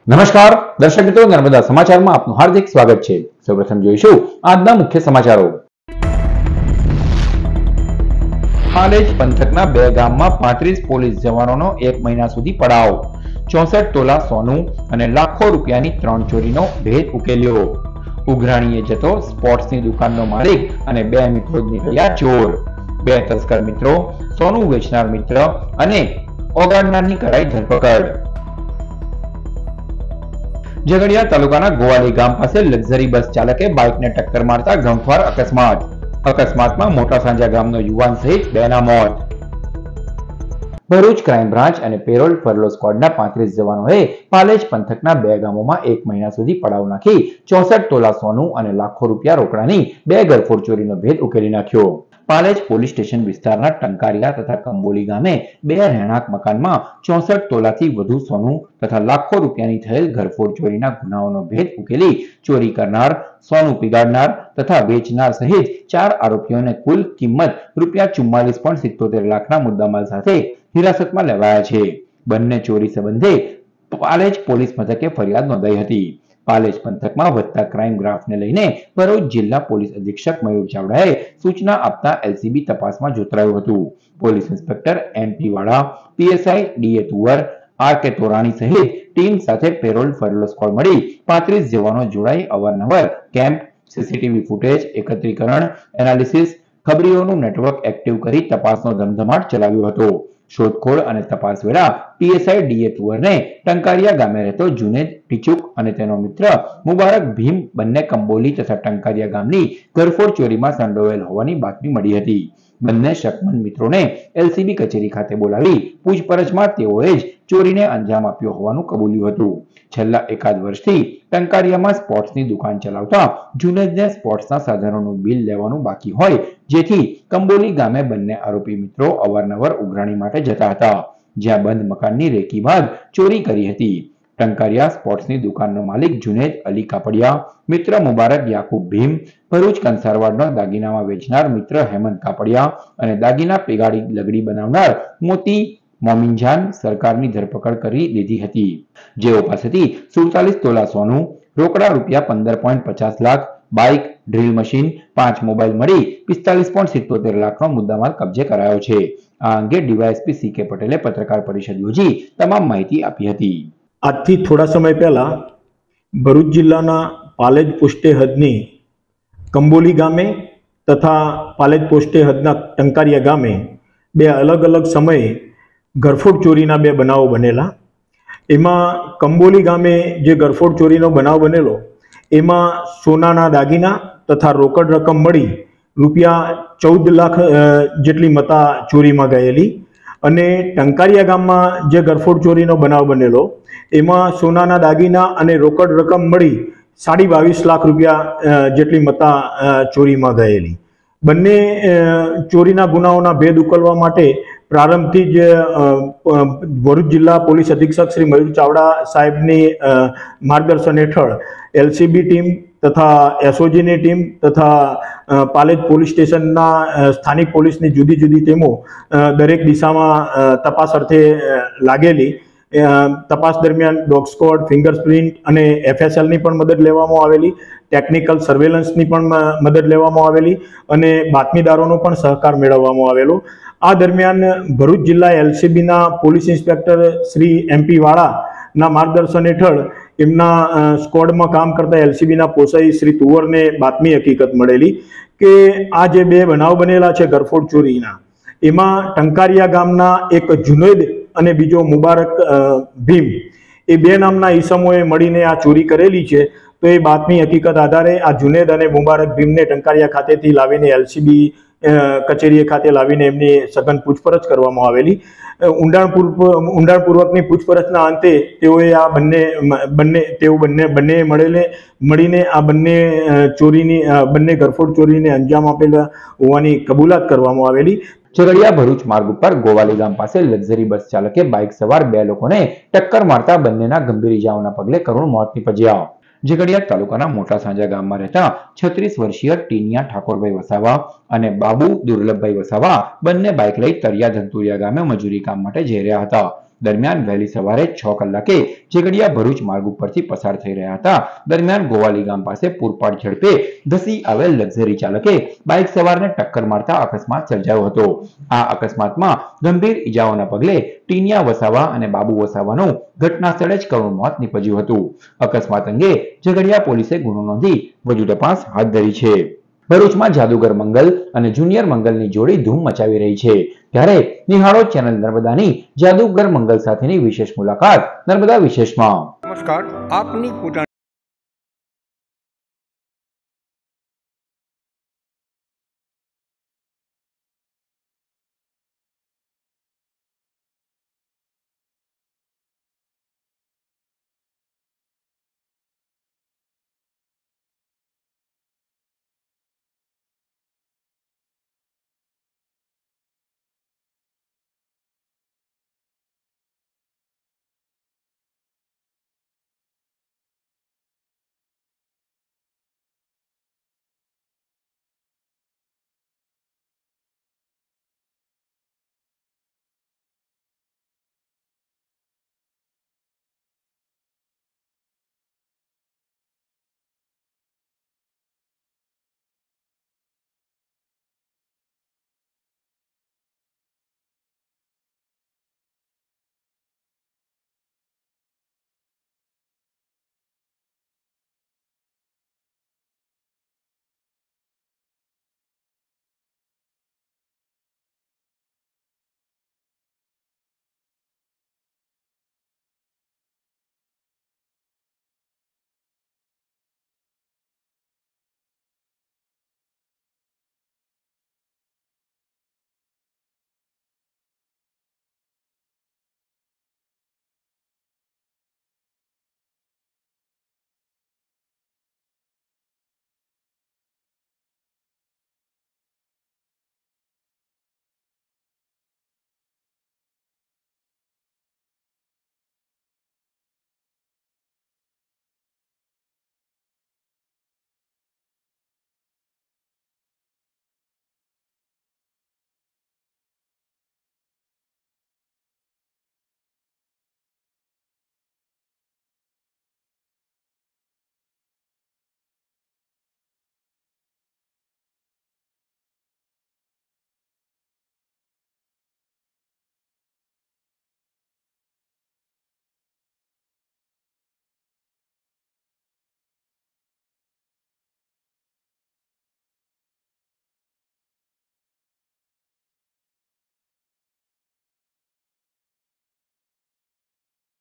નમસ્કાર દર્શક મિત્રો, નર્મદા સમાચારમાં આપનું હાર્દિક સ્વાગત છે। સૌપ્રથમ જોઈશું આજના મુખ્ય સમાચારો। પાલેજ પંથકના બે ગામમાં 35 પોલીસ જવાનોનો 1 મહિના સુધી પડાવ। 64 તોલા સોનું અને લાખો રૂપિયાની 3 ચોરીનો ભેદ ઉકેલ્યો। ઉઘરાણીએ જતો સ્પોર્ટ્સની દુકાનનો માલિક અને 2 મિત્રો નીકળ્યા ચોર। 2 તસ્કર મિત્રો, સોનું વેચનાર મિત્ર અને ઓગાળનારની કરાઈ ધરપકડ। ઝઘડિયા તાલુકાના ગોવાલી ગામ પાસે લક્ઝરી બસ ચાલકે બાઇકને ટક્કર મારતા ગમખ્વાર અકસ્માત। અકસ્માતમાં મોટા સાંજા ગામનો યુવાન સહિત 2ના મોત। ભરૂચ ક્રાઇમ બ્રાન્ચ અને પેરોલ ફરલો સ્ક્વોડના 35 જવાનોએ પાલેજ પંથકના 2 ગામોમાં 1 મહિના સુધી પડાવ નાખી 64 તોલા સોનું અને લાખો રૂપિયા રોકડાની 2 ગરફોડ ચોરીનો ભેદ ઉકેલી નાખ્યો। પાલેજ પોલીસ સ્ટેશન વિસ્તારના ટંકારિયા તથા કંબોલી ગામે 2 રહેણાંક મકાનમાં 64 તોલાથી વધુ સોનું તથા લાખો રૂપિયાની થયેલ ઘરફોડ ચોરીના ગુનાઓનો ભેદ ઉકેલી ચોરી કરનાર, સોનું પીગાડનાર તથા વેચનાર સહિત 4 આરોપીઓને કુલ કિંમત ₹44.77 લાખના મુદ્દામાલ સાથે હિરાસતમાં લેવાયા છે। બંને ચોરી સંબંધે પાલેજ પોલીસ મથકે ફરિયાદ નોંધાઈ હતી। પાલેજ પંથકમાં વધતા ક્રાઇમ ગ્રાફને લઈને ભરૂચ જિલ્લા પોલીસ અધિક્ષક મયુર ચાવડાએ સૂચના આપતા એલસીબી તપાસમાં જોતરાયું હતું। પોલીસ ઇન્સ્પેક્ટર એમપી વાળા, પીએસઆઈ ડીએ તુવર, આરકે તોરાણી સહિત ટીમ સાથે પેરોલ ફરલો સ્ક્વોડ મળી 35 જવાનો જોડાઈ અવારનવાર કેમ્પ, સીસીટીવી ફૂટેજ એકત્રીકરણ, એનાલિસિસ, ખબરીઓનું નેટવર્ક એક્ટિવ કરી તપાસનો ધમધમાટ ચલાવ્યો હતો। શોધખોળ અને તપાસ વેળા પીએસઆઈ ડીએ તુવરને ટંકારિયા ગામે રહેતો જુનેદ ટીચુક અને તેનો મિત્ર મુબારક ભીમ બંને કંબોલી તથા ટંકારિયા ગામની ઘરફોડ ચોરીમાં સંડોવાયેલ હોવાની બાતમી મળી હતી। બંને શકમંદ મિત્રોને એલસીબી કચેરી ખાતે બોલાવી પૂછપરછમાં તેઓએ જ ચોરીને અંજામ આપ્યો હોવાનું કબૂલ્યું હતું। છેલ્લા એકાદ વર્ષથી ટંકારિયામાં સ્પોર્ટ્સની દુકાન ચલાવતા જુનેદને સ્પોર્ટ્સના સાધનોનું બિલ લેવાનું બાકી હોય, જેથી કંબોલી ગામે બંને આરોપી મિત્રો અવારનવાર ઉઘરાણી માટે જતા હતા, જ્યાં બંધ મકાનની રેકી બાદ ચોરી કરી હતી। ટંકારિયા સ્પોર્ટ્સની દુકાનનો માલિક જુનેદ અલી કાપડિયા, મિત્ર મુબારક યાકુબ ભીમ, ભરૂચ કંસારવાડનો દાગીનામાં વેચનાર મિત્ર હેમંત કાપડિયા અને દાગીના પીગાડી લગડી બનાવનાર મોતી મોમિનજાન સરકારની ધરપકડ કરી લીધી હતી, જેઓ પાસેથી 47 તોલા સોનું, રોકડા ₹15.50 lakh, bike, drill machine, 5 mobile મળી 45.77 લાખનો મુદ્દામાલ કબજે કરાયો છે। આ અંગે ડીવાયએસપી સીકે પટેલે પત્રકાર પરિષદ યોજી તમામ માહિતી આપી હતી। આજથી થોડા સમય પહેલા ભરૂચ જિલ્લાના પાલેજ પોસ્ટે હદની કંબોલી ગામે તથા પાલેજ પોસ્ટે હદના ટંકારિયા ગામે 2 અલગ અલગ સમયે ઘરફોડ ચોરીના 2 બનાવો બનેલા। એમાં કંબોલી ગામે જે ઘરફોડ ચોરીનો બનાવ બનેલો એમાં સોનાના દાગીના તથા રોકડ રકમ મળી ₹14 લાખ જેટલી મતા ચોરીમાં ગયેલી। અને ટંકારિયા ગામમાં જે ઘરફોડ ચોરીનો બનાવ બનેલો એમાં સોનાના દાગીના અને રોકડ રકમ મળી ₹22.5 લાખ જેટલી મતા ચોરીમાં ગયેલી। બંને ચોરીના ગુનાઓના ભેદ ઉકેલવા માટે પ્રારંભથી જ ભરૂચ જિલ્લા પોલીસ અધિક્ષક શ્રી મયુર ચાવડા સાહેબની માર્ગદર્શન હેઠળ એલસીબી ટીમ તથા એસઓજીની ટીમ તથા પાલેજ પોલીસ સ્ટેશનના સ્થાનિક પોલીસની જુદી જુદી ટીમો દરેક દિશામાં તપાસ અર્થે લાગેલી। તપાસ દરમિયાન ડોગ સ્ક્વોડ, ફિંગરપ્રિન્ટ અને એફએસએલની પણ મદદ લેવામાં આવેલી, ટેકનિકલ સર્વેલન્સની પણ મદદ લેવામાં આવેલી અને બાતમીદારોનો પણ સહકાર મેળવવામાં આવેલો। આ દરમિયાન ભરૂચ જિલ્લા એલસીબીના પોલીસ ઇન્સ્પેક્ટર શ્રી એમપી વાળાના માર્ગદર્શન હેઠળ એમના સ્ક્વોડમાં કામ કરતા એલસીબીના પોસાઈ શ્રી તુવરને બાતમી હકીકત મળેલી કે આ જે 2 બનાવ બનેલા છે ઘરફોડ ચોરીના, એમાં ટંકારિયા ગામના એક જુનેદ અને બીજો મુબારક ભીમ, એ 2 નામના ઈસમોએ મળીને આ ચોરી કરેલી છે। તો એ બાતમી હકીકત આધારે આ જુનેદ અને મુબારક ભીમને ટંકારિયા ખાતેથી લાવીને એલસીબી કચેરી ખાતે લાવીને એમની સઘન પૂછપરછ કરવામાં આવેલી। ઊંડાણપૂર્વકની પૂછપરછના અંતે તેઓએ આ બંને મળીને આ બંને ઘરફોડ ચોરીને અંજામ આપેલા હોવાની કબૂલાત કરવામાં આવેલી। ઝઘડિયા ભરૂચ માર્ગ ઉપર ગોવાલી ગામ પાસે લક્ઝરી બસ ચાલકે બાઇક સવાર 2 લોકોને ટક્કર મારતા બંનેના ગંભીર ઇજાઓના પગલે કરુણ મોત નીપજ્યા। ઝઘડિયા તાલુકાના મોટા સાંજા ગામમાં રહેતા 36 વર્ષીય ટીનિયા ઠાકોરભાઈ વસાવા અને બાબુ દુર્લભભાઈ વસાવા બંને બાઇક લઈ તરિયા ધંતુરિયા ગામે મજૂરી કામ માટે જઈ રહ્યા હતા, દરમિયાન વહેલી સવારે 6 કલાકે ઝઘડિયા ભરૂચ માર્ગ ઉપરથી પસાર થઈ રહ્યા હતા. દરમિયાન ગોવાલી ગામ પાસે પૂરપાટ ઝડપે ધસી આવેલ લક્ઝરી ચાલકે બાઇક સવારને ટક્કર મારતા અકસ્માત સર્જાયો હતો. આ અકસ્માતમાં ગંભીર ઈજાઓના પગલે ટીનિયા વસાવા અને બાબુ વસાવાનું ઘટના સ્થળે જ કરુણ મોત નીપજ્યું હતું. અકસ્માત અંગે ઝઘડિયા પોલીસે ગુનો નોંધી વધુ તપાસ હાથ ધરી છે. ભરૂચમાં જાદુગર મંગલ અને જુનિયર મંગલની જોડી ધૂમ મચાવી રહી છે. ત્યારે નિહાળો ચેનલ નર્મદાની જાદુગર મંગલ સાથેની વિશેષ મુલાકાત નર્મદા વિશેષમાં. નમસ્કાર, આપની પોતાની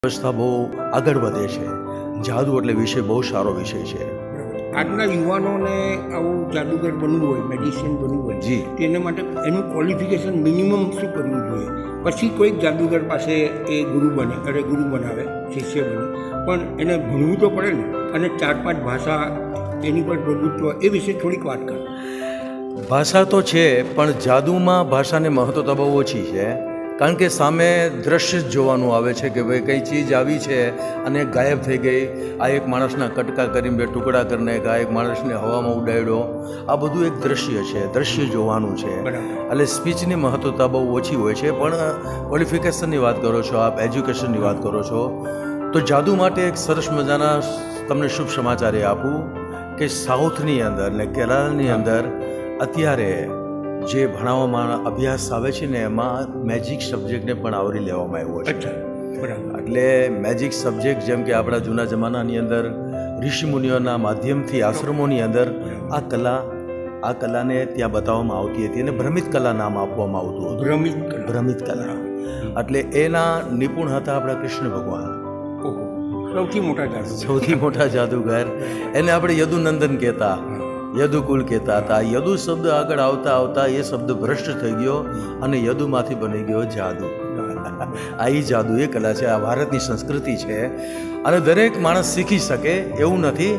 વ્યવસ્થા બહુ આગળ વધે છે. જાદુ એટલે વિષય બહુ સારો વિષય છે. આજના યુવાનોને આવું જાદુગર બનવું હોય, મેડિસિન બનવું હોય, જી, તેના માટે એનું ક્વોલિફિકેશન મિનિમમ શું કરવું જોઈએ? પછી કોઈક જાદુગર પાસે એ ગુરુ બને, અરે ગુરુ બનાવે, શિષ્ય બને, પણ એને ભણવું તો પડે ને. અને 4-5 ભાષા એની પર પ્રભુત્વ, એ વિશે થોડીક વાત કરો. ભાષા તો છે, પણ જાદુમાં ભાષાની મહત્વતા બહુ ઓછી છે. કારણ કે સામે દ્રશ્ય જ જોવાનું આવે છે કે ભાઈ કઈ ચીજ આવી છે અને ગાયબ થઈ ગઈ. આ એક માણસના કટકા કરીને 2 ટુકડા કરી નાખ્યા, એક માણસને હવામાં ઉડાડ્યો. આ બધું એક દ્રશ્ય છે, દ્રશ્ય જોવાનું છે. એટલે સ્પીચની મહત્વતા બહુ ઓછી હોય છે. પણ ક્વોલિફિકેશનની વાત કરો છો આપ, એજ્યુકેશનની વાત કરો છો, તો જાદુ માટે એક સરસ મજાના તમને શુભ સમાચાર એ આપું કે સાઉથની અંદર ને કેરળની અંદર અત્યારે જે ભણાવવામાં અભ્યાસ આવે છે ને એમાં મેજિક સબ્જેક્ટને પણ આવરી લેવામાં આવ્યો છે. એટલે મેજિક સબ્જેક્ટ જેમ કે આપણા જૂના જમાનાની અંદર ઋષિમુનિઓના માધ્યમથી આશ્રમોની અંદર આ કલાને ત્યાં બતાવવામાં આવતી હતી અને ભ્રમિત કલા નામ આપવામાં આવતું હતું. ભ્રમિત કલા. એટલે એના નિપુણ હતા આપણા કૃષ્ણ ભગવાન, સૌથી મોટા જાદુગર. એને આપણે યદુનંદન કહેતા, યદુકુલ કહેતા હતા. યદુ શબ્દ આગળ આવતા આવતા એ શબ્દ ભ્રષ્ટ થઈ ગયો અને યદુમાંથી બની ગયો જાદુ. આ જાદુ એ કલા છે, આ ભારતની સંસ્કૃતિ છે અને દરેક માણસ શીખી શકે એવું નથી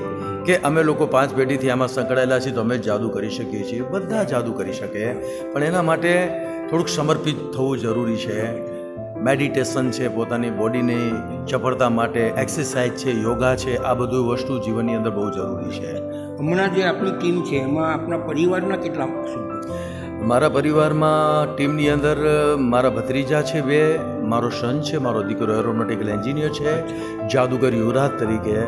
કે અમે લોકો 5 પેઢીથી આમાં સંકળાયેલા છીએ તો અમે જાદુ કરી શકીએ છીએ. બધા જાદુ કરી શકે, પણ એના માટે થોડુંક સમર્પિત થવું જરૂરી છે. મેડિટેશન છે, પોતાની બોડીની ચપળતા માટે એક્સરસાઇઝ છે, યોગા છે, આ બધું વસ્તુ જીવનની અંદર બહુ જરૂરી છે. હમણાં જે આપણી ટીમ છે એમાં આપણા પરિવારના કેટલા મારા પરિવારમાં ટીમની અંદર મારા ભત્રીજા છે 2, મારો સન છે, મારો દીકરો એરોનોટિકલ એન્જિનિયર છે, જાદુગર યુવરાજ તરીકે,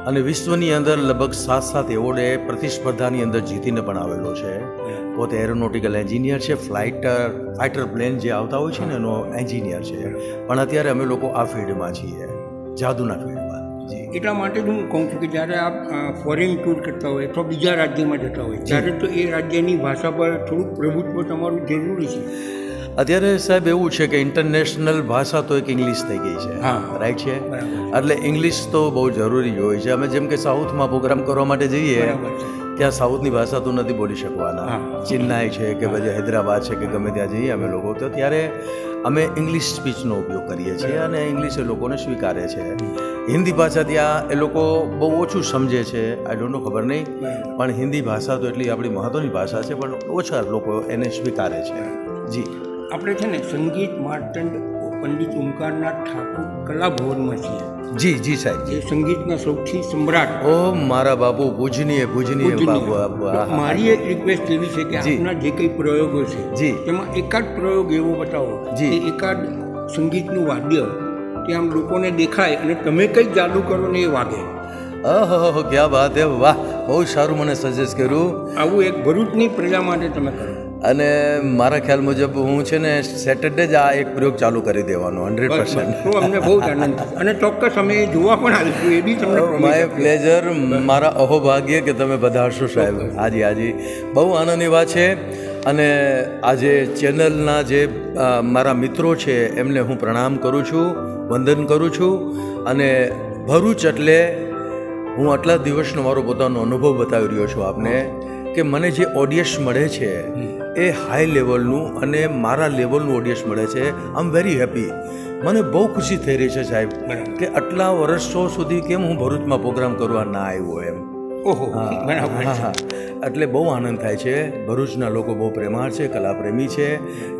અને વિશ્વની અંદર લગભગ 7 એવોર્ડ એ પ્રતિસ્પર્ધાની અંદર જીતીને પણ આવેલો છે. પોતે એરોનોટિકલ એન્જિનિયર છે, ફાઇટર પ્લેન જે આવતા હોય છે ને એનો એન્જિનિયર છે. પણ અત્યારે અમે લોકો આ ફિલ્ડમાં છીએ, જાદુના ફિલ્ડમાં. એટલા માટે જ હું કહું છું કે જ્યારે આપ ફોરેન ટૂર કરતા હોય અથવા બીજા રાજ્યમાં જતા હોય ત્યારે તો એ રાજ્યની ભાષા પર થોડુંક પ્રભુત્વ તમારું જરૂરી છે. અત્યારે સાહેબ એવું છે કે ઇન્ટરનેશનલ ભાષા તો એક ઇંગ્લિશ થઈ ગઈ છે, રાઈટ છે, એટલે ઇંગ્લિશ તો બહુ જરૂરી હોય છે. અમે જેમ કે સાઉથમાં પ્રોગ્રામ કરવા માટે જઈએ ત્યાં સાઉથની ભાષા તો નથી બોલી શકવાના. ચેન્નાઈ છે કે પછી હૈદરાબાદ છે કે ગમે ત્યાં જઈએ અમે લોકો તો ત્યારે અમે ઇંગ્લિશ સ્પીચનો ઉપયોગ કરીએ છીએ અને ઇંગ્લિશ એ લોકોને સ્વીકારે છે. હિન્દી ભાષા ત્યાં એ લોકો બહુ ઓછું સમજે છે, આઈ ડોન્ટ નો, ખબર નહીં, પણ હિન્દી ભાષા તો એટલી આપણી મહત્ત્વની ભાષા છે પણ ઓછા લોકો એને સ્વીકારે છે. જી, આપણે છે ને સંગીત માર્તંડ પંડિત ઓમકારનાથ ઠાકોર કલા ભવનમાં છીએ. જી સાહેબ, જે સંગીતના સૌથી સમ્રાટ. ઓ મારા બાપુ, પૂજનીય બાપુ. મારી એક રિક્વેસ્ટ એવી છે કે આપના જે કંઈ પ્રયોગો છે જી તેમાં એકાદ પ્રયોગ એવો બતાવો કે એકાદ સંગીતનું વાદ્ય કે આમ લોકોને દેખાય અને તમે કંઈક જાદુ કરો ને એ વાગે. ઓહો, ક્યાં વાત હે, વાહ, બહુ સારું મને સજેસ્ટ કર્યું. આવું એક ભરૂચની પ્રજા માટે તમે કરો. અને મારા ખ્યાલ મુજબ હું છે ને સેટરડે જ આ એક પ્રયોગ ચાલુ કરી દેવાનો 100%. તો અમને બહુ આનંદ અને ચોક્કસ અમે જોવા પણ આવીશું. એ બી તમને માય પ્લેઝર, મારા અહોભાગ્ય કે તમે પધારશો સાહેબ. હાજી, બહુ આનંદની વાત છે. અને આજે ચેનલના જે મારા મિત્રો છે એમને હું પ્રણામ કરું છું, વંદન કરું છું. અને ભરૂચ એટલે હું આટલા દિવસનો મારો પોતાનો અનુભવ બતાવી રહ્યો છું આપને કે મને જે ઓડિયન્સ મળે છે એ હાઈ લેવલનું અને મારા લેવલનું ઓડિયન્સ મળે છે. આઈ એમ વેરી હેપી. મને બહુ ખુશી થઈ રહી છે સાહેબ કે આટલા વર્ષો સુધી કેમ હું ભરૂચમાં પ્રોગ્રામ કરવા ના આવ્યો એમ. ઓહો, એટલે બહુ આનંદ થાય છે. ભરૂચના લોકો બહુ પ્રેમાળ છે, કલાપ્રેમી છે.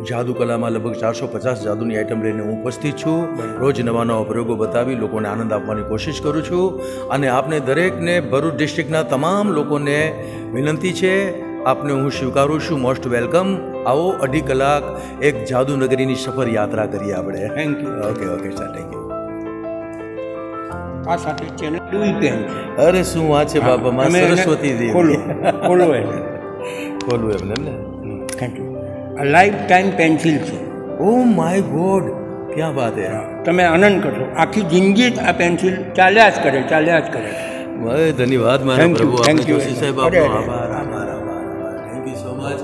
જાદુ કલામાં લગભગ 450 જાદુની આઈટમ લઈને હું ઉપસ્થિત છું. રોજ નવા નવા પ્રયોગો બતાવી લોકોને આનંદ આપવાની કોશિશ કરું છું. અને આપને દરેકને, ભરૂચ ડિસ્ટ્રિક્ટના તમામ લોકોને વિનંતી છે, આપને હું સ્વીકારું છું, મોસ્ટ વેલકમ. આવો 2.5 કલાક એક જાદુનગરીની સફર યાત્રા કરીએ આપણે. Thank you. Okay sir, thank you. આ સાથે ચેનલ ડુઈ પેન. અરે શું વાત છે બાપા, માં સરસ્વતી દેવી. ખોલો એમને ને. Thank you. આ લાઈફ ટાઈમ પેન્સિલ છે. ઓ માય ગોડ, ક્યાં વાત હે. તમે આનંદ કરશો, આખી જિંદગી આ પેન્સિલ ચાલ્યા જ કરે. ધન્યવાદ મારા પ્રભુ. થેન્ક યુ સાહેબ, આપનો આભાર. Thank you so much.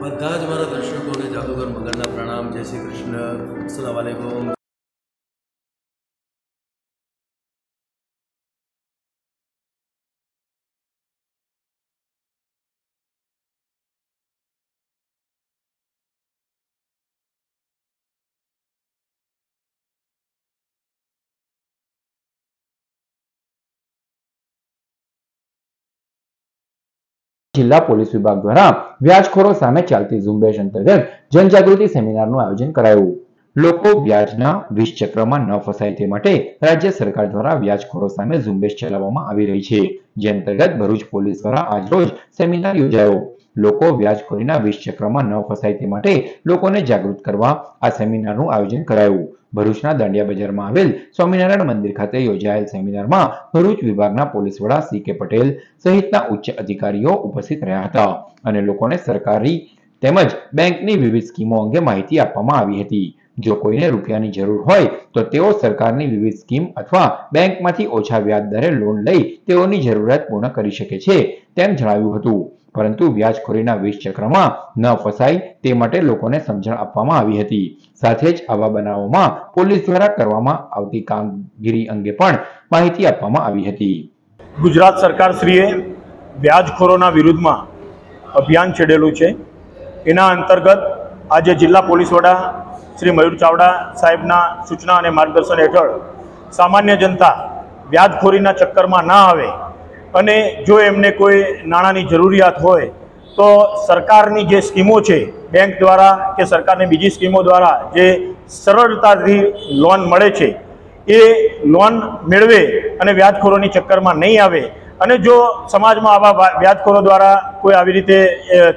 બધા જ મારા દર્શકોને જાદુગર મગરના પ્રણામ. જય શ્રી કૃષ્ણ. અસ્સલામ વાલેકુમ. જિલ્લા પોલીસ વિભાગ દ્વારા વ્યાજખોરો સામે ચાલતી ઝુંબેશ અંતર્ગત જનજાગૃતિ સેમિનારનું આયોજન કરાયું. લોકો વ્યાજના વિષચક્રમાં ન ફસાય તે માટે રાજ્ય સરકાર દ્વારા વ્યાજખોરો સામે ઝુંબેશ ચલાવવામાં આવી રહી છે. જે અંતર્ગત ભરૂચ પોલીસ દ્વારા આજરોજ સેમિનાર યોજાયો. લોકો વ્યાજખોરીના વિષચક્રમાં ન ફસાય તે માટે લોકોને જાગૃત કરવા આ સેમિનારનું આયોજન કરાયું. ભરૂચના દાંડિયા બજારમાં આવેલ સ્વામિનારાયણ મંદિર ખાતે યોજાયેલ સેમિનારમાં ભરૂચ વિભાગના પોલીસ વડા સી.કે. પટેલ સહિતના ઉચ્ચ અધિકારીઓ ઉપસ્થિત રહ્યા હતા અને લોકોને સરકારી તેમજ બેંકની વિવિધ સ્કીમો અંગે માહિતી આપવામાં આવી હતી. જો કોઈને રૂપિયાની જરૂર હોય તો તેઓ સરકારની વિવિધ સ્કીમ અથવા બેંકમાંથી ઓછા વ્યાજ દરે લોન લઈ તેઓની જરૂરિયાત પૂર્ણ કરી શકે છે તેમ જણાવ્યું હતું. પરંતુ વ્યાજખોરીના વિષચક્રમાં ન ફસાય તે માટે લોકોને સમજણ આપવામાં આવી હતી. સાથે જ આવા બનાવોમાં પોલીસ દ્વારા કરવામાં આવતી કામગીરી અંગે પણ માહિતી આપવામાં આવી હતી. ગુજરાત સરકારશ્રીએ વ્યાજખોરોના વિરુદ્ધમાં અભિયાન છેડેલું છે. એના અંતર્ગત આજે જિલ્લા પોલીસ વડા શ્રી મયુર ચાવડા સાહેબના સૂચના અને માર્ગદર્શન હેઠળ સામાન્ય જનતા વ્યાજખોરીના ચક્કરમાં ના આવે અને જો એમને કોઈ નાણાંની જરૂરિયાત હોય તો સરકારની જે સ્કીમો છે બેંક દ્વારા કે સરકારની બીજી સ્કીમો દ્વારા જે સરળતાથી લોન મળે છે એ લોન મેળવે અને વ્યાજખોરોની ચક્કરમાં નહીં આવે અને જો સમાજમાં આવા વ્યાજખોરો દ્વારા કોઈ આવી રીતે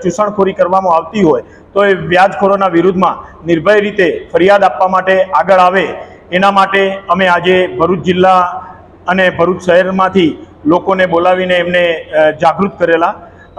ચૂસણખોરી કરવામાં આવતી હોય તો એ વ્યાજખોરોના વિરુદ્ધમાં નિર્ભય રીતે ફરિયાદ આપવા માટે આગળ આવે એના માટે અમે આજે ભરૂચ જિલ્લા અને ભરૂચ શહેરમાંથી લોકોને બોલાવીને એમને જાગૃત કરેલા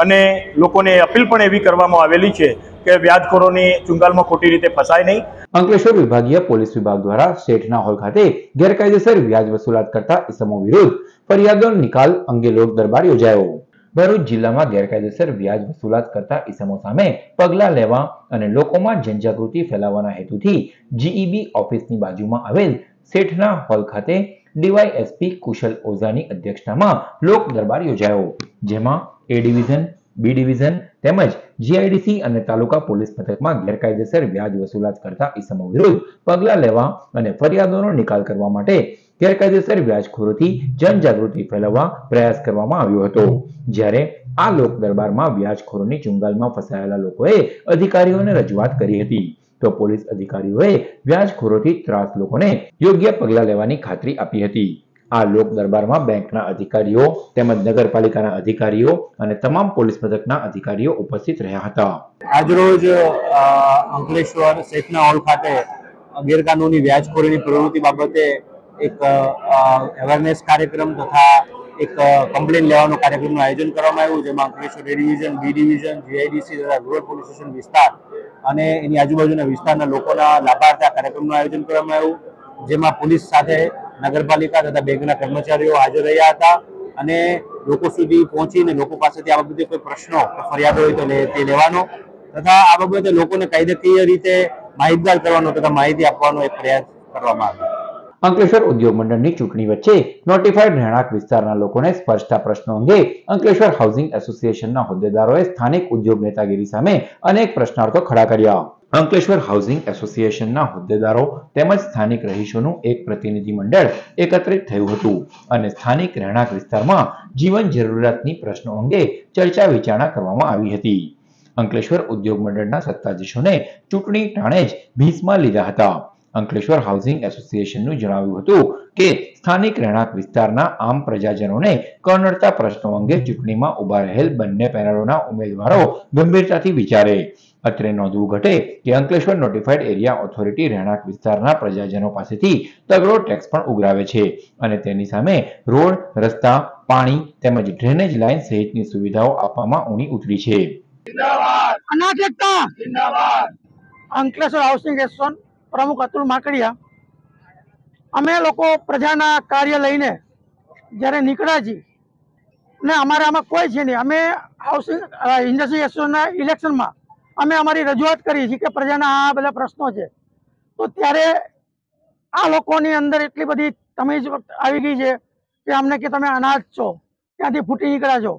અને લોકોને અપીલ પણ એવી કરવામાં આવેલી છે કે વ્યાજખોરોની ચુંગાલમાં ખોટી રીતે ફસાય નહીં. અંકલેશ્વર વિભાગીય પોલીસ વિભાગ દ્વારા શેઠના હોલ ખાતે ગેરકાયદેસર વ્યાજ વસૂલાત કરતા ઇસમો વિરુદ્ધ ફરિયાદો નિકાલ અંગે લોક દરબાર યોજાયો. ભરૂચ જિલ્લામાં ગેરકાયદેસર વ્યાજ વસૂલાત કરતા ઇસમો સામે પગલાં લેવા અને લોકોમાં જનજાગૃતિ ફેલાવવાના હેતુથી જીઈબી ઓફિસની બાજુમાં આવેલ શેઠના હોલ ખાતે ડીવાયએસપી કુશલ ઓઝાની અધ્યક્ષતામાં લોક દરબાર યોજાયો, જેમાં એ ડિવિઝન, બી ડિવિઝન તેમજ જીઆઈડીસી અને તાલુકા પોલીસ મથકમાં ગેરકાયદેસર વ્યાજ વસૂલાત કરતા ઇસમો વિરુદ્ધ પગલાં લેવા અને ફરિયાદોનો નિકાલ કરવા માટે ગેરકાયદેસર વ્યાજખોરોથી જનજાગૃતિ ફેલાવવા પ્રયાસ કરવામાં આવ્યો હતો. જ્યારે આ લોક દરબારમાં વ્યાજખોરોની ચુંગાલમાં ફસાયેલા લોકોએ અધિકારીઓને રજૂઆત કરી હતી, તો પોલીસ અધિકારીઓએ વ્યાજખોરોથી ત્રાસ લોકોને યોગ્ય પગલાં લેવાની ખાતરી આપી હતી. આ લોક દરબારમાં બેંકના અધિકારીઓ તેમજ નગરપાલિકાના અધિકારીઓ અને તમામ પોલીસ મથકના અધિકારીઓ ઉપસ્થિત રહ્યા હતા. આજરોજ અંકલેશ્વર શેઠના હોલ ખાતે ગેરકાનૂની વ્યાજખોરીની પ્રવૃત્તિ બાબતે એક અવેરનેસ કાર્યક્રમ તથા એક કમ્પ્લેન લેવાનો કાર્યક્રમનું આયોજન કરવામાં આવ્યું, જેમાં Ankleshwar A division, B division, GIDC તથા રૂરલ પોલીસ સ્ટેશન વિસ્તાર અને એની આજુબાજુના વિસ્તારના લોકોના લાભાર્થે કાર્યક્રમનું આયોજન કરવામાં આવ્યું, જેમાં પોલીસ સાથે નગરપાલિકા તથા બેંકના કર્મચારીઓ હાજર રહ્યા હતા અને લોકો સુધી પહોંચીને લોકો પાસેથી આ બાબતે કોઈ પ્રશ્નો ફરિયાદો હોય તો તે લેવાનો તથા આ બાબતે લોકોને કાયદાકીય રીતે માહિતગાર કરવાનો તથા માહિતી આપવાનો એક પ્રયાસ કરવામાં આવ્યો. અંકલેશ્વર ઉદ્યોગ મંડળની ચૂંટણી વચ્ચે નોટિફાઈડ રહેણાંક વિસ્તારના લોકોને સ્પર્શતા પ્રશ્નો અંગે અંકલેશ્વર હાઉસિંગ એસોસિએશનના હોદ્દેદારોએ સ્થાનિક ઉદ્યોગ નેતાગીરી સામે અનેક પ્રશ્નાર્થો ખડા કર્યા. અંકલેશ્વર હાઉસિંગ એસોસિએશનના હોદ્દેદારો તેમજ સ્થાનિક રહીશોનું એક પ્રતિનિધિ મંડળ એકત્રિત થયું હતું અને સ્થાનિક રહેણાંક વિસ્તારમાં જીવન જરૂરિયાતની પ્રશ્નો અંગે ચર્ચા વિચારણા કરવામાં આવી હતી. અંકલેશ્વર ઉદ્યોગ મંડળના સત્તાધીશોને ચૂંટણી ટાણે જ ભીંસમાં લીધા હતા. અંકલેશ્વર હાઉસિંગ એસોસિએશનનું જણાવ્યું હતું કે સ્થાનિક રહેણાંક વિસ્તારના આમ પ્રજાજનોને કનડતા પ્રશ્નો અંગે ચૂંટણીમાં ઉભા રહેલ બંને પેનલોના ઉમેદવારો ગંભીરતાથી વિચારે. અત્રે નોંધવું ઘટે કે અંકલેશ્વર નોટિફાઈડ એરિયા ઓથોરિટી રહેણાંક વિસ્તારના પ્રજાજનો પાસેથી તગડો ટેક્સ પણ ઉઘરાવે છે અને તેની સામે રોડ, રસ્તા, પાણી તેમજ ડ્રેનેજ લાઇન સહિતની સુવિધાઓ આપવામાં ઊણી ઉતરી છે. અંકલેશ્વર હાઉસિંગ એસોસિએશન પ્રમુખ અતુલ માકડિયા, અમે લોકો પ્રજાના કાર્ય લઈને જ્યારે નીકળ્યા છીએ ને અમારે આમાં કોઈ છે નહીં. અમે હાઉસિંગ ઇન્ડસ્ટ્રી એસોસિએશનના ઇલેક્શનમાં અમે અમારી રજૂઆત કરી છે કે પ્રજાના આ બધા પ્રશ્નો છે, તો ત્યારે આ લોકોની અંદર એટલી બધી તમીજ આવી ગઈ છે કે અમને કે તમે અનાજ છો, ત્યાંથી ફૂટી નીકળ્યા છો.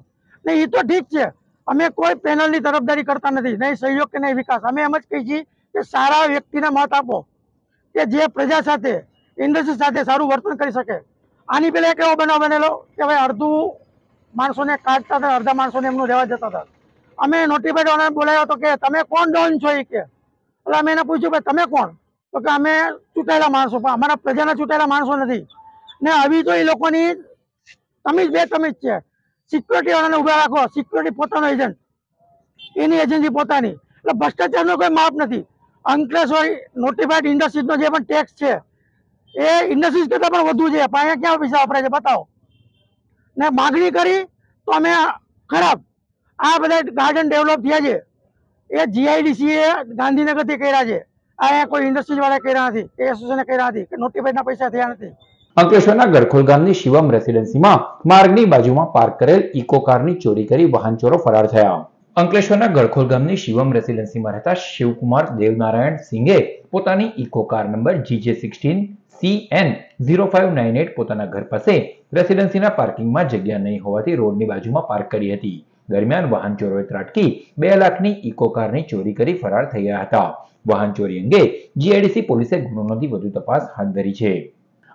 ને એ તો ઠીક છે, અમે કોઈ પેનલની તરફદારી કરતા નથી, નહીં સહયોગ કે નહીં વિકાસ. અમે એમ જ કહીએ છીએ કે સારા વ્યક્તિને મત આપો કે જે પ્રજા સાથે, ઇન્ડસ્ટ્રી સાથે સારું વર્તન કરી શકે. આની પહેલા એક એવો બનાવ બનેલો કે ભાઈ અડધું માણસોને કાઢતા હતા, અડધા માણસોને એમનું રહેવા જતા હતા. અમે નોટિફાઈડ વાળાને બોલાવ્યો હતો કે તમે કોણ ડોન છો, એ કે એટલે અમે એને પૂછ્યું કે તમે કોણ, તો કે અમે ચૂંટાયેલા માણસો, પણ અમારા પ્રજાના ચૂંટાયેલા માણસો નથી. ને આવી તો એ લોકોની તમીજ બે તમીજ છે. સિક્યોરિટી વાળાને ઉભા રાખો, સિક્યોરિટી પોતાનો એજન્ટ, એની એજન્સી પોતાની, એટલે ભ્રષ્ટાચારનો કોઈ માપ નથી. અંકલેશ્વર નોટિફાઈડ ઇન્ડસ્ટ્રીઝનો જે પણ ટેક્સ છે એ ઇન્ડસ્ટ્રીઝ કરતાં પણ વધુ છે, પણ અહીંયા ક્યાં પૈસા વપરાય છે બતાવો. ને માગણી કરી તો અમે ખરાબ આ બધા ગાર્ડન ડેવલપ થયા છે એ જીઆઈડીસી એ ગાંધીનગરથી કર્યા છે, અહીંયા કોઈ ઇન્ડસ્ટ્રીઝ વાળા કર્યા નથી, એસોસિએશને કર્યા નથી, કે નોટિફાઈડના પૈસા થયા નથી. અંકલેશ્વરના ગડખોલ ગામની શિવમ રેસિડેન્સીમાં માર્ગની બાજુમાં પાર્ક કરેલ ઇકો કારની ચોરી કરી વાહન ચોરો ફરાર થયા. અંકલેશ્વરના ગડખોલ ગામની શિવમ રેસિડેન્સીમાં રહેતા શિવકુમાર દેવનારાયણ સિંઘે પોતાની ઇકો કાર નંબર GJ16CN0598 પોતાના ઘર પાસે રેસિડેન્સીના પાર્કિંગમાં જગ્યા નહીં હોવાથી રોડની બાજુમાં પાર્ક કરી હતી. દરમિયાન વાહન ચોરોએ ત્રાટકી 2 લાખની ઇકો કારની ચોરી કરી ફરાર થઈ ગયા હતા. વાહન ચોરી અંગે જીઆઈડીસી પોલીસે ગુનો નોંધી વધુ તપાસ હાથ ધરી છે.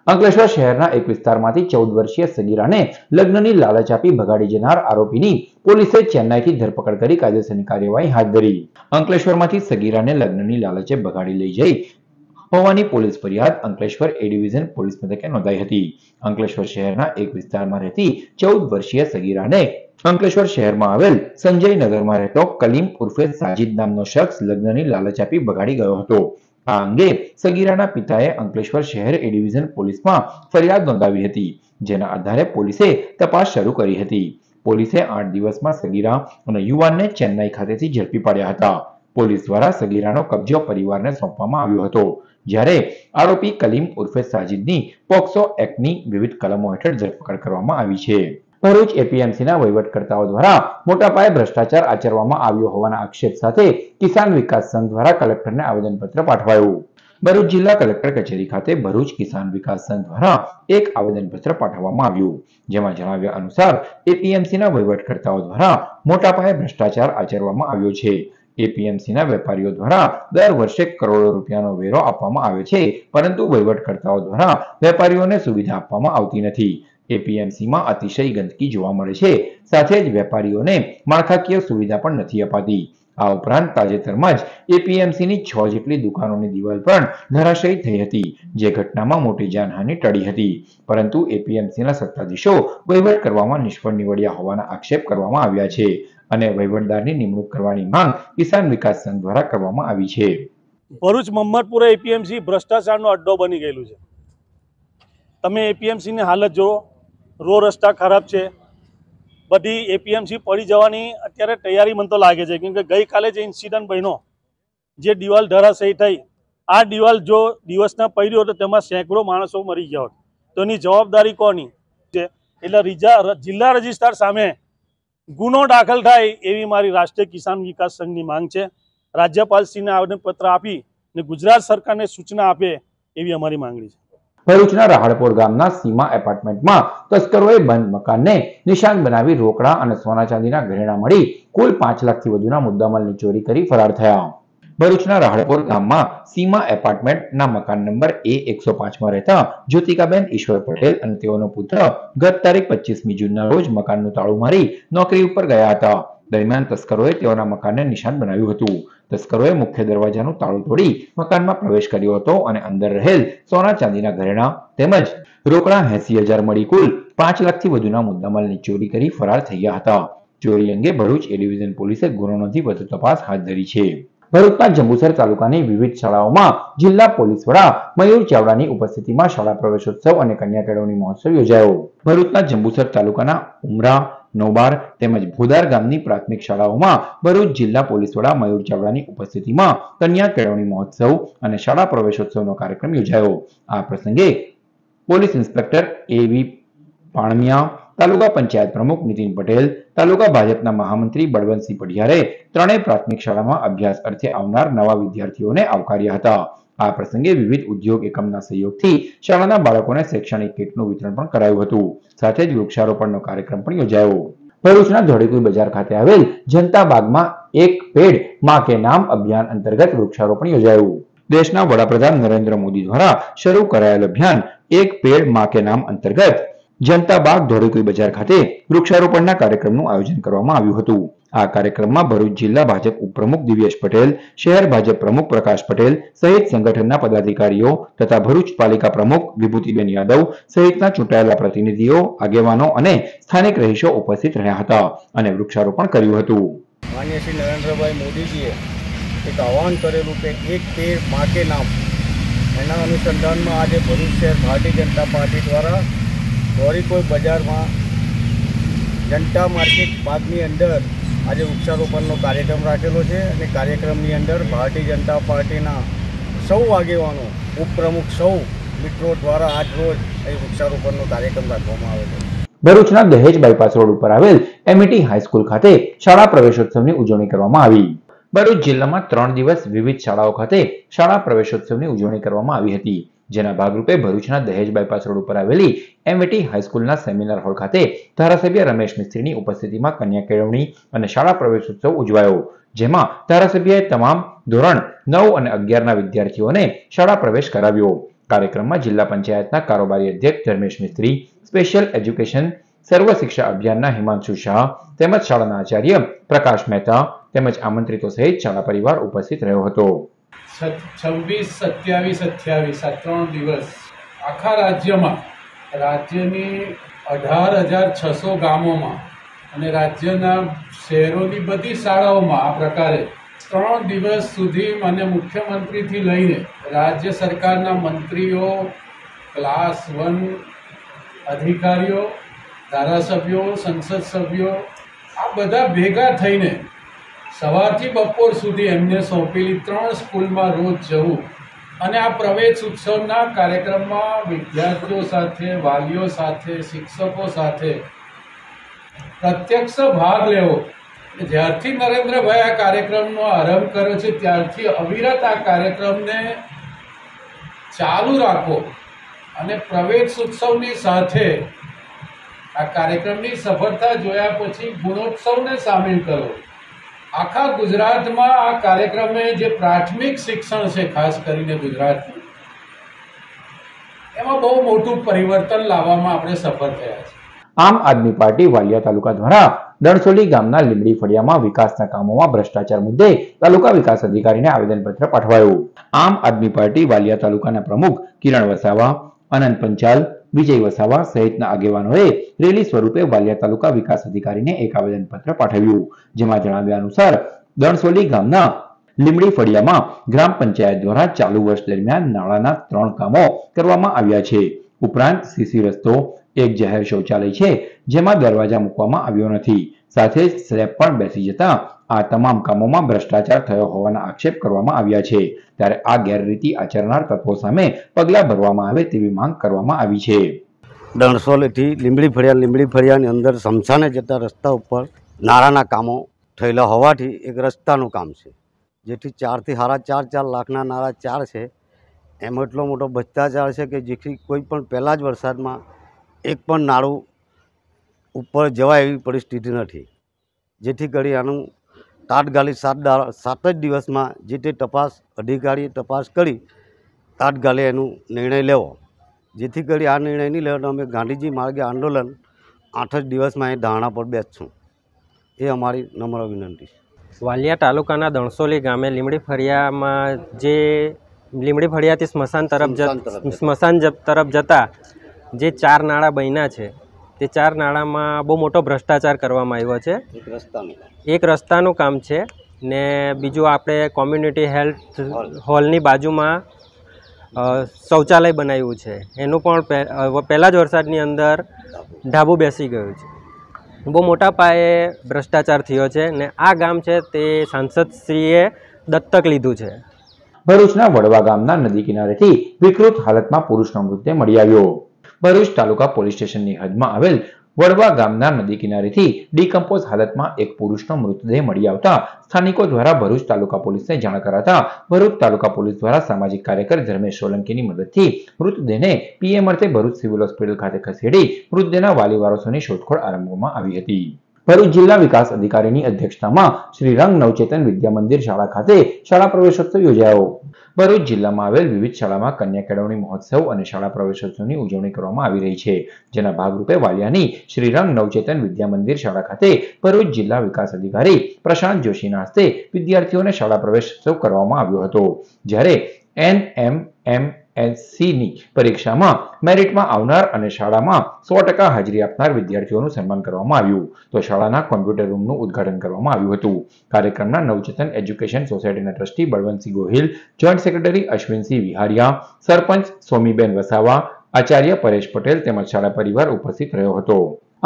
અંકલેશ્વર શહેરના એક વિસ્તારમાંથી 14 વર્ષીય સગીરાને લગ્નની લાલચ આપી ભગાડી જનાર આરોપીની પોલીસે ચેન્નાઈથી ધરપકડ કરી કાયદેસરની કાર્યવાહી હાથ ધરી. અંકલેશ્વરમાંથી સગીરાને લગ્નની લાલચે ભગાડી લઈ જઈ હોવાની પોલીસ ફરિયાદ અંકલેશ્વર એ ડિવિઝન પોલીસ મથકે નોંધાઈ હતી. અંકલેશ્વર શહેરના એક વિસ્તારમાં રહેતી 14 વર્ષીય સગીરાને અંકલેશ્વર શહેરમાં આવેલ સંજય નગરમાં રહેતો કલીમ ઉર્ફે સાજિદ નામનો શખ્સ લગ્નની લાલચ આપી ભગાડી ગયો હતો. આ અંગે સગીરાના પિતાએ અંકલેશ્વર શહેર એ ડિવિઝન પોલીસમાં ફરિયાદ નોંધાવી હતી, જેના આધારે પોલીસે તપાસ શરૂ કરી હતી. પોલીસે 8 દિવસમાં સગીરા અને યુવાનને ચેન્નાઈ ખાતેથી ઝડપી પાડ્યા હતા. પોલીસ દ્વારા સગીરાનો કબજો પરિવારને સોંપવામાં આવ્યો હતો, જ્યારે આરોપી કલીમ ઉર્ફે સાજિદની પોક્સો એક્ટની વિવિધ કલમો હેઠળ ધરપકડ કરવામાં આવી છે. ભરૂચ એપીએમસીના વહીવટકર્તાઓ દ્વારા મોટા પાયે ભ્રષ્ટાચાર આચરવામાં આવ્યો હોવાના આક્ષેપ સાથે કિસાન વિકાસ સંઘ દ્વારા કલેક્ટરને આવેદનપત્ર પાઠવાયું. ભરૂચ જિલ્લા કલેક્ટર કચેરી ખાતે ભરૂચ કિસાન વિકાસ સંઘ દ્વારા એક આવેદનપત્ર પાઠવવામાં આવ્યું, જેમાં જણાવ્યા અનુસાર એપીએમસીના વહીવટકર્તાઓ દ્વારા મોટા પાયે ભ્રષ્ટાચાર આચરવામાં આવ્યો છે. એપીએમસીના વેપારીઓ દ્વારા દર વર્ષે કરોડો રૂપિયાનો વેરો આપવામાં આવે છે, પરંતુ વહીવટકર્તાઓ દ્વારા વેપારીઓને સુવિધા આપવામાં આવતી નથી. એપીએમસીમાં અતિશય ગંદકી જોવા મળે છે, સાથે જ વેપારીઓને માળખાકીય સુવિધા પણ નથી અપાતી. આ ઉપરાંત તાજેતરમાં જ એપીએમસીની 6 જેટલી દુકાનોની દિવાલ પણ ધરાશયી થઈ હતી, જે ઘટનામાં મોટી જાનહાનિ ટળી હતી, પરંતુ એપીએમસીના સત્તાધીશો વહીવટ કરવામાં નિષ્ફળ નીવડ્યા હોવાના આક્ષેપ કરવામાં આવ્યા છે અને વહીવટદારની નિમણૂક કરવાની માંગ કિસાન વિકાસ સંઘ દ્વારા કરવામાં આવી છે. ભરૂચ મહમ્મદપુરા એપીએમસી ભ્રષ્ટાચારનો અડ્ડો બની ગયેલું છે. તમે એપીએમસીની હાલત જુઓ, રસ્તા ખરાબ છે. બધી એપીએમસી પડી જવાની અત્યારે તૈયારી મને તો લાગે છે, કેમ કે ગઈકાલે જે ઇન્સિડન્ટ બન્યો, જે દિવાલ ધરાશયી થઈ, આ દિવાલ જો દિવસના પડી હોત તો તેમાં સેંકડો માણસો મરી ગયા હોત. તો એની જવાબદારી કોની છે? એટલે જિલ્લા રજિસ્ટ્રાર સામે ગુનો દાખલ થાય એવી મારી રાષ્ટ્રીય કિસાન વિકાસ સંઘની માંગ છે. રાજ્યપાલશ્રીને આવેદનપત્ર આપી અને ગુજરાત સરકારને સૂચના આપે એવી અમારી માંગણી છે. ભરૂચના રાહડપોર ગામના સીમા એપાર્ટમેન્ટમાં તસ્કરોએ બંધ મકાનને નિશાન બનાવી રોકડા અને સોના ચાંદીના ઘરેણા મળી કુલ 5 લાખથી વધુના મુદ્દામાલની ચોરી કરી ફરાર થયા. ભરૂચના રાહડપોર ગામમાં સીમા એપાર્ટમેન્ટના મકાન નંબર A105માં રહેતા જ્યોતિકાબેન ઈશ્વર પટેલ અને તેઓનો પુત્ર ગત તારીખ 25મી જૂનના રોજ મકાનનું તાળું મારી નોકરી ઉપર ગયા હતા. દરમિયાન તસ્કરોએ તેઓના મકાનને નિશાન બનાવ્યું હતું. તસ્કરોએ મુખ્ય દરવાજાનું તાળું તોડી મકાનમાં પ્રવેશ કર્યો હતો અને અંદર રહેલ સોના ચાંદીના ઘરેણા તેમજ રોકડા 80,000 મળી કુલ 5 લાખથી વધુના મુદ્દામાલની ચોરી કરી ફરાર થઈ ગયા હતા. ચોરી અંગે ભરૂચ એ ડિવિઝન પોલીસે ગુનો નોંધી વધુ તપાસ હાથ ધરી છે. ભરૂચના જંબુસર તાલુકાની વિવિધ શાળાઓમાં જિલ્લા પોલીસ વડા મયુર ચાવડાની ઉપસ્થિતિમાં શાળા પ્રવેશોત્સવ અને કન્યા કેળવણી મહોત્સવ યોજાયો. ભરૂચના જંબુસર તાલુકાના ઉમરા, નોબાર તેમજ ભોદાર ગામની પ્રાથમિક શાળાઓમાં ભરૂચ જિલ્લા પોલીસ વડા મયુર ચાવડાની ઉપસ્થિતિમાં કન્યા કેળવણી મહોત્સવ અને શાળા પ્રવેશોત્સવનો કાર્યક્રમ યોજાયો. આ પ્રસંગે પોલીસ ઇન્સ્પેક્ટર એવી પાણમિયા, તાલુકા પંચાયત પ્રમુખ નીતિન પટેલ, તાલુકા ભાજપના મહામંત્રી બળવંતસિંહ પઢિયારે ત્રણેય પ્રાથમિક શાળામાં અભ્યાસ અર્થે આવનાર નવા વિદ્યાર્થીઓને આવકાર્યા હતા. આ પ્રસંગે વિવિધ ઉદ્યોગ એકમના સહયોગથી શાળાના બાળકોને શૈક્ષણિક કીટનું વિતરણ પણ કરાયું હતું. સાથે જ વૃક્ષારોપણનો કાર્યક્રમ પણ યોજાયો. ભરૂચના ધોળીકુઈ બજાર ખાતે આવેલ જનતા બાગમાં એક પેડ માં કે નામ અભિયાન અંતર્ગત વૃક્ષારોપણ યોજાયું. દેશના વડાપ્રધાન નરેન્દ્ર મોદી દ્વારા શરૂ કરાયેલ અભિયાન એક પેડ માં કે નામ અંતર્ગત જનતા બાગ ધોળીકુઈ બજાર ખાતે વૃક્ષારોપણના કાર્યક્રમનું આયોજન કરવામાં આવ્યું હતું. આ કાર્યક્રમમાં ભરૂચ જિલ્લા ભાજપ ઉપપ્રમુખ દિવ્યેશ પટેલ, શહેર ભાજપ પ્રમુખ પ્રકાશ પટેલ સહિત સંગઠનના પદાધિકારીઓ તથા ભરૂચ પાલિકા પ્રમુખ વિભૂતિબેન યાદવ સહિતના ચૂંટાયેલા પ્રતિનિધિઓ, આગેવાનો અને સ્થાનિક રહીશો ઉપસ્થિત રહ્યા હતા અને વૃક્ષારોપણ કર્યું હતું. માનનીય શ્રી નરેન્દ્રભાઈ મોદીજીએ એક આહવાન કરેલું કે એક પેડ માં કે નામ, એના અનુસંધાનમાં આજે ભરૂચ શહેર ભારતીય જનતા પાર્ટી દ્વારા ધોળીકુઈ બજારમાં જનતા માર્કેટ બાગની અંદર આજે વૃક્ષારોપણનો કાર્યક્રમ રાખેલો છે અને કાર્યક્રમની અંદર ભારતીય જનતા પાર્ટીના સૌ આગેવાનો, ઉપપ્રમુખ સૌ મિત્રો દ્વારા આજ રોજ અહીં વૃક્ષારોપણનો કાર્યક્રમ રાખવામાં આવે છે. ભરૂચના દહેજ બાયપાસ રોડ ઉપર આવેલ એમઈટી હાઈસ્કૂલ ખાતે શાળા પ્રવેશોત્સવની ઉજવણી કરવામાં આવી. ભરૂચ જિલ્લામાં 3 દિવસ વિવિધ શાળાઓ ખાતે શાળા પ્રવેશોત્સવની ઉજવણી કરવામાં આવી હતી, જેના ભાગરૂપે ભરૂચના દહેજ બાયપાસ રોડ ઉપર આવેલી એમઈટી હાઈસ્કૂલના સેમિનાર હોલ ખાતે ધારાસભ્ય રમેશ મિસ્ત્રીની ઉપસ્થિતિમાં કન્યા કેળવણી અને શાળા પ્રવેશોત્સવ ઉજવાયો, જેમાં ધારાસભ્યએ તમામ ધોરણ 9 અને 11ના વિદ્યાર્થીઓને શાળા પ્રવેશ કરાવ્યો. કાર્યક્રમમાં જિલ્લા પંચાયતના કારોબારી અધ્યક્ષ ધર્મેશ મિસ્ત્રી, સ્પેશિયલ એજ્યુકેશન સર્વ શિક્ષા અભિયાનના હિમાંશુ શાહ તેમજ શાળાના આચાર્ય પ્રકાશ મહેતા તેમજ આમંત્રિતો સહિત શાળા પરિવાર ઉપસ્થિત રહ્યો હતો. 26, 27, 28 આ 3 દિવસ આખા રાજ્યની 18,600 ગામોમાં અને રાજ્યના શહેરોની બધી શાળાઓમાં આ પ્રકારે 3 દિવસ સુધી મને મુખ્યમંત્રીથી લઈને રાજ્ય સરકારના મંત્રીઓ, ક્લાસ 1 અધિકારીઓ, ધારાસભ્યો, સંસદ સભ્યો આ બધા ભેગા થઈને સવારથી બપોર સુધી એમને સોંપેલી 3 સ્કૂલમાં રોજ જવું અને આ પ્રવેશ ઉત્સવના કાર્યક્રમમાં વિદ્યાર્થીઓ સાથે, વાલીઓ સાથે, શિક્ષકો સાથે પ્રત્યક્ષ ભાગ લેવો. જ્યારથી નરેન્દ્રભાઈ આ કાર્યક્રમનો આરંભ કર્યો છે ત્યારથી અવિરત આ કાર્યક્રમને ચાલુ રાખો અને પ્રવેશ ઉત્સવની સાથે આ કાર્યક્રમની સફળતા જોયા પછી ગુણોત્સવને સામેલ કરો. આખા ગુજરાતમાં આ કાર્યક્રમે જે પ્રાથમિક શિક્ષણ છે, ખાસ કરીને ગુજરાતનું, એમાં બહુ મોટું પરિવર્તન લાવવામાં આપણે સફળ થયા છે. આમ આદમી પાર્ટી વાલિયા તાલુકા દ્વારા દણસોલી ગામના લીમડી ફળિયામાં વિકાસના કામોમાં ભ્રષ્ટાચાર મુદ્દે તાલુકા વિકાસ અધિકારીને આવેદનપત્ર પાઠવાયું. આમ આદમી પાર્ટી વાલિયા તાલુકાના પ્રમુખ કિરણ વસાવા, અનંત પંચાલ, વિજય વસાવા સહિતના આગેવાનોએ રેલી સ્વરૂપે વાલિયા તાલુકા વિકાસ અધિકારીને એક આવેદનપત્ર પાઠવ્યું. જેમાં જણાવ્યા અનુસાર દણસોલી ગામના લીમડી ફળિયામાં ગ્રામ પંચાયત દ્વારા ચાલુ વર્ષ દરમિયાન નાળાના 3 કામો કરવામાં આવ્યા છે. ઉપરાંત સીસી રસ્તો, એક જાહેર શૌચાલય છે જેમાં દરવાજા મૂકવામાં આવ્યો નથી. સાથે જ સ્લેબ પણ બેસી જતા આ તમામ કામોમાં ભ્રષ્ટાચાર થયો હોવાના આક્ષેપ કરવામાં આવ્યા છે. ત્યારે આ ગેરરીતિ આચરનાર તત્વો સામે પગલાં ભરવામાં આવે તેવી માંગ કરવામાં આવી છે. દણસોલીથી લીમડી ફળિયાની અંદર સમસાને જતા રસ્તા ઉપર નાળાના કામો થયેલા હોવાથી એક રસ્તાનું કામ છે, જેથી 4 થી 4.5 લાખના નાળા 4 છે. એમાં એટલો મોટો ભ્રષ્ટાચાર છે કે જેથી કોઈ પણ પહેલાં જ વરસાદમાં એક પણ નાળું ઉપર જવાય એવી પરિસ્થિતિ નથી. જેથી કરી આનું તાત્કાલિક 7 જ દિવસમાં જે તે તપાસ અધિકારીએ તપાસ કરી તાત્કાલિક એનું નિર્ણય લેવો. જેથી કરી આ નિર્ણય નહીં લેવો તો અમે ગાંધીજી માર્ગે આંદોલન 8 જ દિવસમાં એ ધારણા પર બેસશું. એ અમારી નમ્ર વિનંતી છે. વાલિયા તાલુકાના દણસોલી ગામે લીમડી ફળિયાથી સ્મશાન તરફ જતા જે 4 નાળા બન્યા છે તે 4 નાળામાં બહુ મોટો ભ્રષ્ટાચાર કરવામાં આવ્યો છે. એક રસ્તાનું કામ છે ને બીજું આપણે કોમ્યુનિટી હેલ્થ હોલની બાજુમાં શૌચાલય બનાવ્યું છે. એનું પણ પહેલાં જ વરસાદની અંદર ઢાબુ બેસી ગયું છે. બહુ મોટા પાયે ભ્રષ્ટાચાર થયો છે ને આ ગામ છે તે સાંસદશ્રીએ દત્તક લીધું છે. ભરૂચના વડવા ગામના નદી કિનારેથી વિકૃત હાલતમાં પુરુષનો મૃતદેહ મળી આવ્યો. ભરૂચ તાલુકા પોલીસ સ્ટેશનની હદમાં આવેલ વડવા ગામના નદી કિનારેથી ડીકમ્પોઝ હાલતમાં એક પુરુષનો મૃતદેહ મળી આવતા સ્થાનિકો દ્વારા ભરૂચ તાલુકા પોલીસને જાણ કરાતા ભરૂચ તાલુકા પોલીસ દ્વારા સામાજિક કાર્યકર ધર્મેશ સોલંકીની મદદથી મૃતદેહને પીએમ અર્થે ભરૂચ સિવિલ હોસ્પિટલ ખાતે ખસેડી મૃતદેહના વાલી વારસોની શોધખોળ આરંભવામાં આવી હતી. ભરૂચ જિલ્લા વિકાસ અધિકારીની અધ્યક્ષતામાં શ્રી રંગ નવચેતન વિદ્યા મંદિર શાળા ખાતે શાળા પ્રવેશોત્સવ યોજાયો. ભરૂચ જિલ્લામાં આવેલ વિવિધ શાળામાં કન્યા કેળવણી મહોત્સવ અને શાળા પ્રવેશોત્સવની ઉજવણી કરવામાં આવી રહી છે. જેના ભાગરૂપે વાલિયાની શ્રી રંગ નવચેતન વિદ્યા મંદિર શાળા ખાતે ભરૂચ જિલ્લા વિકાસ અધિકારી પ્રશાંત જોશીના હસ્તે વિદ્યાર્થીઓને શાળા પ્રવેશોત્સવ કરવામાં આવ્યો હતો. જ્યારે NMMSCની પરીક્ષામાં મેરિટમાં આવનાર અને શાળામાં 100% હાજરી આપનાર વિદ્યાર્થીઓનું સન્માન કરવામાં આવ્યું. તો શાળાના કોમ્પ્યુટર રૂમનું ઉદ્ઘાટન કરવામાં આવ્યું હતું. કાર્યક્રમના નવચેતન એજ્યુકેશન સોસાયટીના trustee Balwantsinh Gohil, joint secretary Ashwinsinh Vihariya, sarpanch Somiben Vasava, આચાર્ય પરેશ પટેલ તેમજ શાળા પરિવાર ઉપસ્થિત રહ્યો હતો.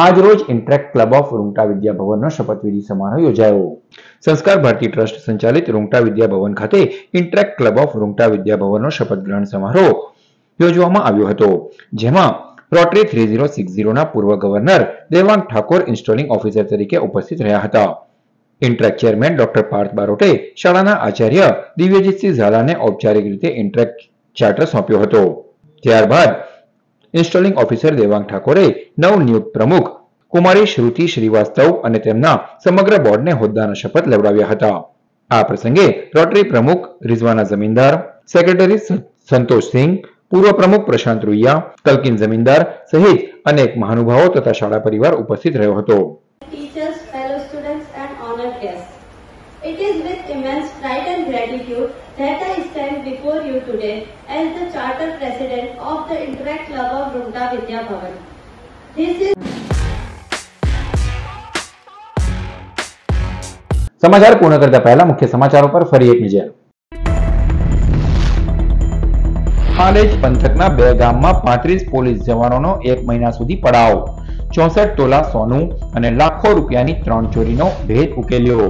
આજરોજ ઇન્ટરેક્ટ ક્લબ ઓફ રૂંગટા વિદ્યા ભવનનો શપથવિધિ સમારોહ યોજાયો. સંસ્કાર ભારતી ટ્રસ્ટ સંચાલિત રૂંગટા વિદ્યા ભવન ખાતે ઇન્ટરેક્ટ ક્લબ ઓફ રૂંગટા વિદ્યા ભવનનો શપથ ગ્રહણ સમારોહ યોજવામાં આવ્યો હતો. જેમાં રોટરી 3060ના પૂર્વ governor Devang Thakor installing officer તરીકે ઉપસ્થિત રહ્યા હતા. ઇન્ટરેક્ટ ચેરમેન ડોક્ટર પાર્થ બારોટે શાળાના આચાર્ય દિવ્યજીતસિંહ ઝાલાને ઔપચારિક રીતે ઇન્ટરેક્ટ ચાર્ટર સોંપ્યો હતો. ત્યારબાદ ઇન્સ્ટોલિંગ ઓફિસર દેવાંગ ઠાકોરે નવનિયુક્ત પ્રમુખ કુમારી શ્રુતિ શ્રીવાસ્તવ અને તેમના સમગ્ર બોર્ડને હોદ્દાના શપથ લેવડાવ્યા હતા. આ પ્રસંગે રોટરી પ્રમુખ રિઝવાના જમીનદાર, સેક્રેટરી સંતોષસિંહ, પૂર્વ પ્રમુખ પ્રશાંત રૂયા, કલકિન જમીનદાર સહિત અનેક મહાનુભાવો તથા શાળા પરિવાર ઉપસ્થિત રહ્યો હતો. Teachers, fellow students and honored guests. It is with immense pride and gratitude that I today as the Charter President of the Interact Club of Rumta Vidya Bhavan. This is સમાચાર પૂર્ણ કરતા પહેલા મુખ્ય સમાચારો પર ફરી એક નજર। પાલેજ પંથકના 2 ગામમાં 35 પોલીસ જવાનોનો 1 મહિના સુધી પડાવ, 64 તોલા સોનું અને લાખો રૂપિયાની 3 ચોરીનો ભેદ ઉકેલ્યો।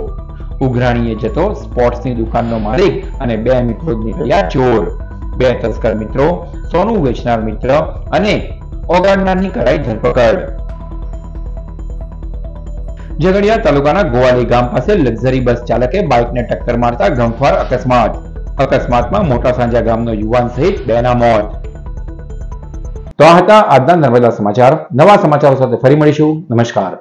ઉઘરાણીએ જતો સ્પોર્ટ્સની દુકાનનો માલિક અને 2 મિત્રો નીકળ્યા ચોર। 2 તસ્કર મિત્રો, સોનું વેચનાર મિત્ર અને ઓગાડનારની કરાઈ ધરપકડ। ઝઘડિયા તાલુકાના ગોવાલી ગામ પાસે લક્ઝરી બસ ચાલકે બાઇકને ટક્કર મારતા ગમખ્વાર અકસ્માત। અકસ્માતમાં મોટા સાંજા ગામનો યુવાન સહિત 2 ના મોત। તો આ હતા આજના નર્મદા સમાચાર। નવા સમાચારો સાથે ફરી મળીશું। નમસ્કાર।